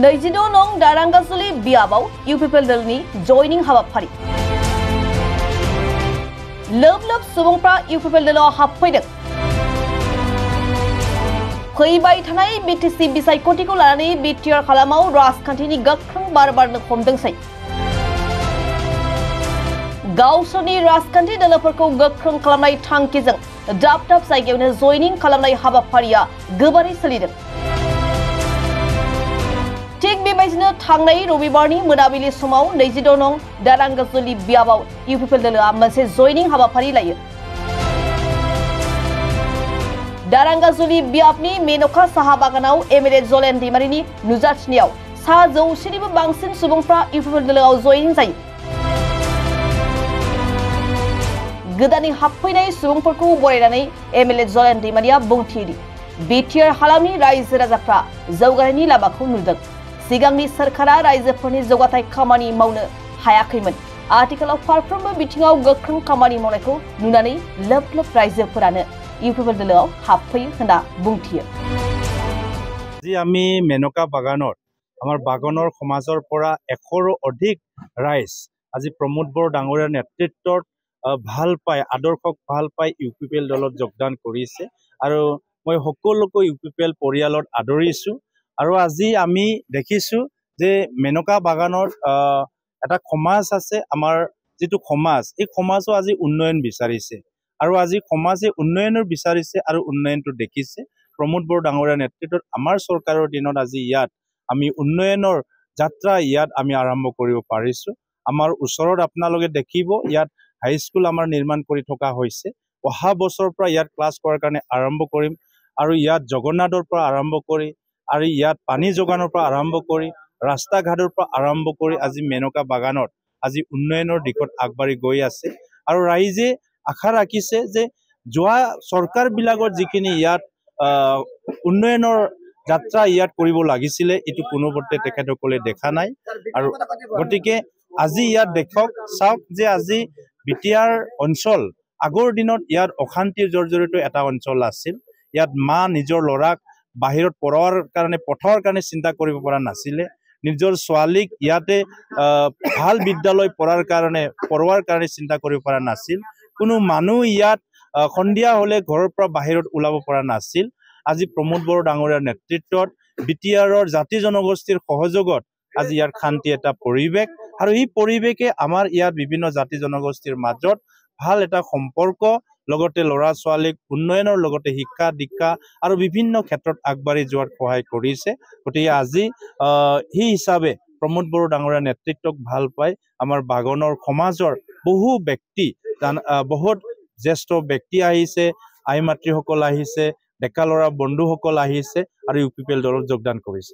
नैजिद' नं दारांगाजुलि बियाबाव इउपिपिएल दलनि जयनिं हाबाफारि लोब लोब सुबुंफ्रा इउपिपिएल दलाव हाबफैदों। फैबाय थानाय बिटिसि बिसायख'थिखौ लानानै बिटिआर हालामाव राजखान्थिनि गोख्रों बार बारनो हमदोंसै। गावसोरनि राजखान्थि दोलोफोरखौ गोख्रों खालामनाय थांखिजों दाब दाब जायगायावनो जयनिं खालामनाय हाबाफारिया गोबारै सोलिदों। थिग बेबायदिनो थांनाय रबिबारनि मोनाबिलि समाव 22 नं दारांगाजुलि बियाबाव इउपिपिएल दलआ मोनसे जयनिं हाबाफारि लायो। दारांगाजुलि बियाबनि मेन'का साहा बागानाव एमएलए जलेन दैमारिनि नुजाथिनायाव 100निबो बांसिन सुबुंफ्रा इउपिपिएल दलआव जयनिं जायो। गोदानै हाबफैनाय सुबुंफोरखौ बरायनानै एमएलए जलेन दैमारिया बुंथियोदि बिटिआर हालामनि रायजो राजाफ्रा जौगानायनि लामाखौ नुदों। सिगांनि सोरखारा रायजोफोरनि जौगाथाय खामानि मावनो हायाखैमोन। आथिखालाव फारफ्रोमबो बिथिङाव गोख्रों खामानि मावनायखौ नुनानै लोब लोब रायजोफोरानो इउपिपिएल दलआव हाबफैयो होनना बुंथियो। আজি আমি মেনকা বাগানত আমাৰ বাগানৰ সমাজৰ পৰা 100ৰো অধিক ৰাইজ আজি প্ৰমোদ বড়ো ডাঙৰীয়াৰ নেতৃত্বত ভাল পাই আদৰ্শক ভাল পাই ইউপিপিএল দলত যোগদান কৰিছে আৰু মই সকলোকে ইউপিপিএল পৰিয়ালত আদৰিছো। আৰু আজি আমি দেখিছো যে মেনকা বাগানৰ এটা সমাজ আছে। আমাৰ যিটো সমাজ এই সমাজও আজি উন্নয়ন বিচাৰিছে আৰু আজি সমাজে উন্নয়নৰ বিচাৰিছে আৰু উন্নয়নটো দেখিছে। প্ৰমোদ বড়ো ডাঙৰীয়াৰ নেতৃত্বত আমাৰ চৰকাৰৰ দিনত আজি ইয়াত আমি উন্নয়নৰ যাত্ৰা ইয়াত আমি আৰম্ভ কৰিব পাৰিছো। আমাৰ ওচৰত আপোনালোকে দেখিব ইয়াত হাইস্কুল আমাৰ নিৰ্মাণ কৰি থকা হৈছে। অহা বছৰৰ পৰা ইয়াত ক্লাছ কৰাৰ কাৰণে আৰম্ভ কৰিম আৰু ইয়াত জগন্নাথৰ পৰা আৰম্ভ কৰি আৰু ইয়াত পানী যোগানৰ পৰা আৰম্ভ কৰি ৰাস্তা ঘাটৰ পৰা আৰম্ভ কৰি আজি মেনকা বাগানত আজি উন্নয়নৰ দিশত আগবাঢ়ি গৈ আছে। আৰু ৰাইজে আশা ৰাখিছে যে যোৱা চৰকাৰবিলাকৰ যিখিনি ইয়াত উন্নয়নৰ যাত্ৰা ইয়াত কৰিব লাগিছিলে এইটো কোনোপধ্যে তেখেতসকলে দেখা নাই। আৰু গতিকে আজি ইয়াত দেখক চাওক যে আজি বিটিআৰ অঞ্চল আগৰ দিনত ইয়াত অশান্তিৰ জৰ্জৰিত এটা অঞ্চল আছিল। ইয়াত মা নিজৰ ল'ৰাক বাহিৰত পঢ়োৱাৰ কাৰণে চিন্তা কৰিব পৰা নাছিলে। নিজৰ ছোৱালীক ইয়াতে ভাল বিদ্যালয় পঢ়োৱাৰ কাৰণে চিন্তা কৰিব পৰা নাছিল। কোনো মানুহ ইয়াত সন্ধিয়া হলে ঘৰৰ পৰা বাহিৰত ওলাব পৰা নাছিল। আজি প্ৰমোদ বড়ো ডাঙৰীয়াৰ নেতৃত্বত বিটিআৰৰ জাতি জনগোষ্ঠীৰ সহযোগত আজি ইয়াৰ শান্তি এটা পৰিৱেশ আৰু এই পৰিৱেশে আমাৰ ইয়াত বিভিন্ন জাতি জনগোষ্ঠীৰ মাজত ভাল এটা সম্পৰ্ক লগতে ল'ৰা ছোৱালীক উন্নয়নৰ লগতে শিক্ষা দীক্ষা আৰু বিভিন্ন ক্ষেত্ৰত আগবাঢ়ি যোৱাত সহায় কৰিছে। গতিকে আজি সেই হিচাপে প্ৰমোদ বড়ো ডাঙৰীয়াৰ নেতৃত্বক ভাল পাই আমাৰ বাগানৰ সমাজৰ বহু ব্যক্তি বহুত জ্যেষ্ঠ ব্যক্তি আহিছে, আই মাতৃসকল আহিছে, ডেকা ল'ৰা বন্ধুসকল আহিছে আৰু ইউপিপিএল দলত যোগদান কৰিছে।